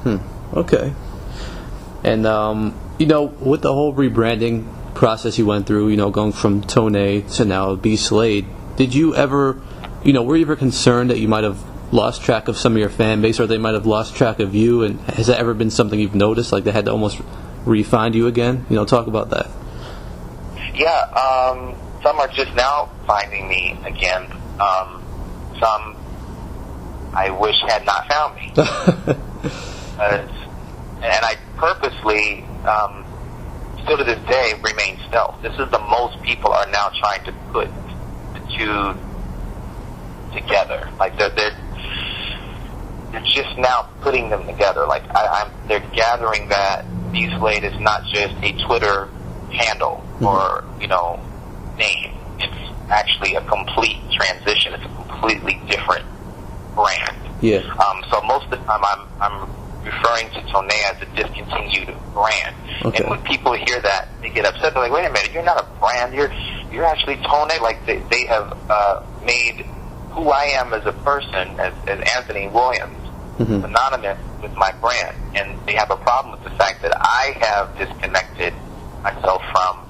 Okay. And, with the whole rebranding process you went through, going from Tonex to now be Slade, did you ever, were you ever concerned that you might have lost track of some of your fan base, or they might have lost track of you? And has that ever been something you've noticed, like they had to almost re-find you again? Talk about that. Yeah, some are just now finding me again. Some I wish had not found me. And I purposely, still to this day, remain stealth. This is the most people are now trying to put the two together. Like they're just now putting them together. Like they're gathering that Slade is not just a Twitter handle or name. It's actually a complete transition. It's a completely different brand. Yeah. So most of the time I'm referring to Tonex as a discontinued brand. Okay. And when people hear that, they get upset. They're like, wait a minute, you're not a brand. You're actually Tonex. Like they have made who I am as a person, as Anthony Williams, synonymous with my brand. And they have a problem with the fact that I have disconnected myself from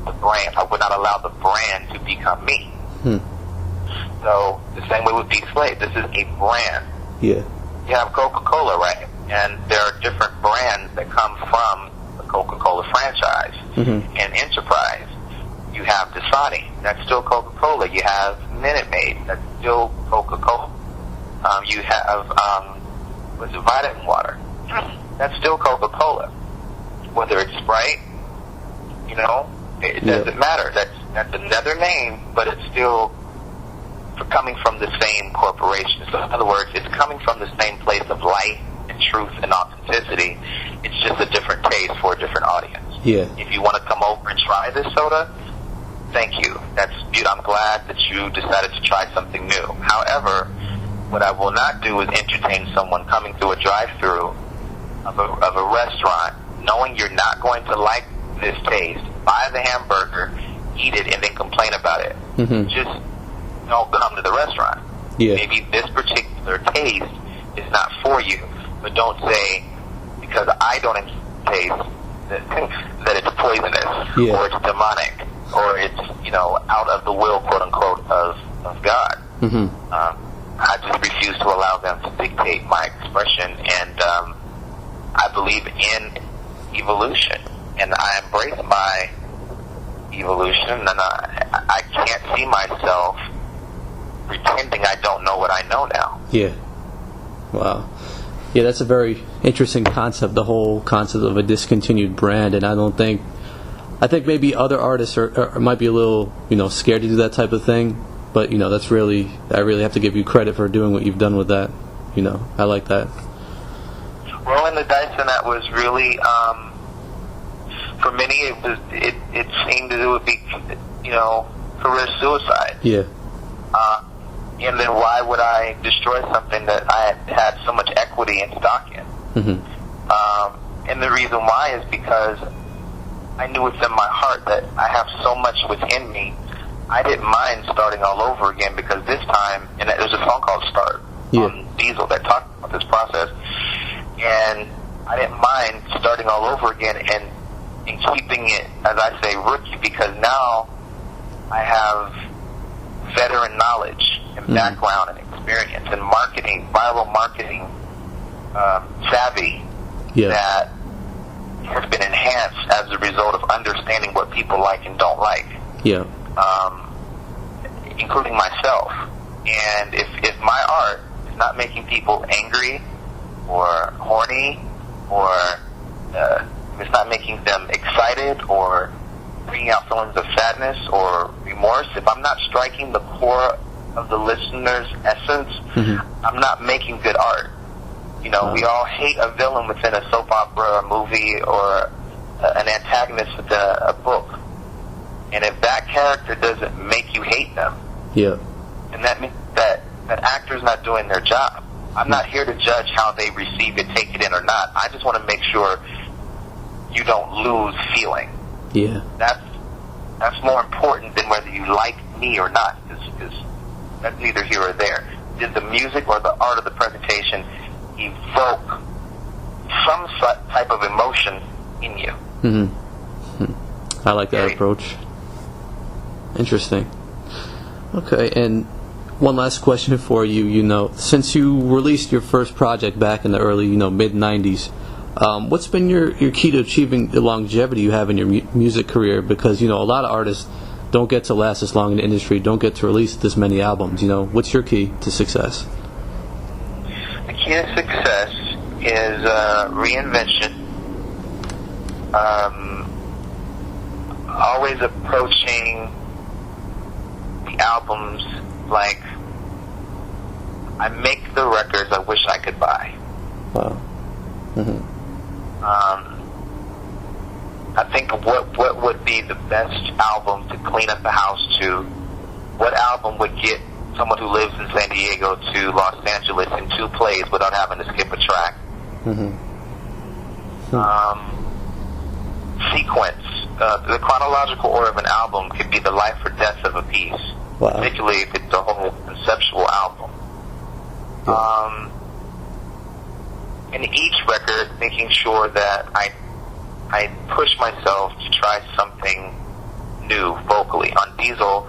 the brand. I would not allow the brand to become me. So the same way with Slade. This is a brand. Yeah. You have Coca-Cola, right? And there are different brands that come from the Coca-Cola franchise and enterprise. You have Dasani, that's still Coca-Cola. You have Minute Maid, that's still Coca-Cola. You have vitamin water, that's still Coca-Cola. Whether it's Sprite, it doesn't matter. That's another name, but it's still coming from the same corporation. So in other words, it's coming from the same place of light and truth and authenticity. It's just a different taste for a different audience. Yeah. If you want to come over and try this soda, thank you. I'm glad that you decided to try something new. However, what I will not do is entertain someone coming through a drive-through of a restaurant, knowing you're not going to like this taste, buy the hamburger, eat it, and then complain about it. Just don't come to the restaurant. Yeah. Maybe this particular taste is not for you, but don't say because I don't taste that it's poisonous or it's demonic or it's out of the will, quote unquote, of God. I just refuse to allow them to dictate my expression, and I believe in evolution, and I embrace my evolution, and I can't see myself pretending I don't know what I know now. Yeah. Wow. Yeah, that's a very interesting concept, the whole concept of a discontinued brand, and I think maybe other artists might be a little, scared to do that type of thing, but, I really have to give you credit for doing what you've done with that. I like that. Rolling the dice on that was really, for many, it seemed that it would be, career suicide. Yeah. And then why would I destroy something that I had so much equity and stock in? And the reason why is because I knew within my heart that I have so much within me. I didn't mind starting all over again, because this time, and there's a song called Start on Diesel that talks about this process, and I didn't mind starting all over again and keeping it, as I say, rookie, because now I have veteran knowledge and background and experience and marketing, viral marketing savvy that has been enhanced as a result of understanding what people like and don't like. Yeah. Including myself. And if my art is not making people angry or horny, or if it's not making them excited or bringing out feelings of sadness or remorse, if I'm not striking the core of the listener's essence, I'm not making good art. We all hate a villain within a soap opera or movie, or an antagonist within a book. And if that character doesn't make you hate them, and that means that actor's not doing their job. I'm not here to judge how they receive it, take it in or not. I just want to make sure you don't lose feeling. Yeah. That's more important than whether you like me or not, because that's neither here or there. Did the music or the art of the presentation evoke version in you. I like that approach. Interesting. Okay, and one last question for you. You know, since you released your first project back in the early, mid '90s, what's been your key to achieving the longevity you have in your music career? Because a lot of artists don't get to last this long in the industry, don't get to release this many albums. What's your key to success? The key to success is reinvention. Always approaching the albums like I make the records I wish I could buy. Wow. I think what would be the best album to clean up the house to? What album would get someone who lives in San Diego to Los Angeles in 2 plays without having to skip a track? Sequence. The chronological order of an album could be the life or death of a piece, particularly if it's a whole conceptual album. In each record, making sure that I push myself to try something new vocally. On Diesel,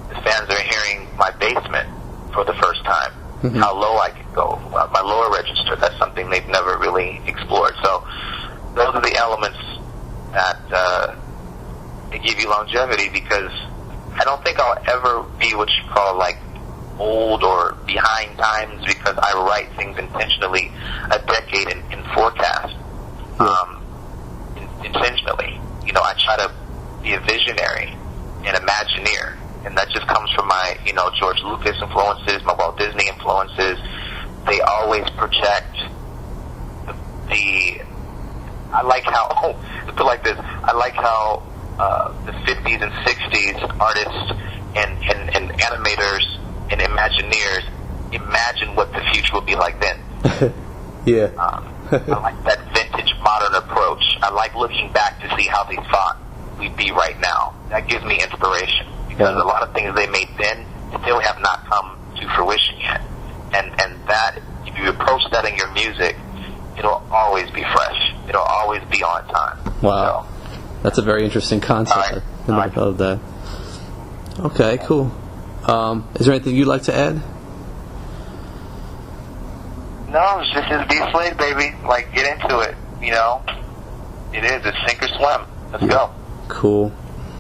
the fans are hearing my basement for the first time, how low I could go, my lower register. That's something they've never really explored. So those are the elements that they give you longevity, because I don't think I'll ever be what you call like old or behind times, because I write things intentionally a decade in forecast. Intentionally. I try to be a visionary, an Imagineer, and that just comes from my, George Lucas influences, my Walt Disney influences. They always project I like how, let's put it like this, I like how the 50s and 60s artists and animators and Imagineers imagine what the future will be like then. I like that vintage modern approach. I like looking back to see how they thought we'd be right now. That gives me inspiration, because a lot of things they made then still have not come to fruition yet. And that, if you approach that in your music, it'll always be fresh. It'll always be on time. Wow. So, that's a very interesting concept. I never thought of that. Okay, cool. Is there anything you'd like to add? No, it's just be Slade, baby. Like, get into it, It is. It's sink or swim. Let's go. Cool.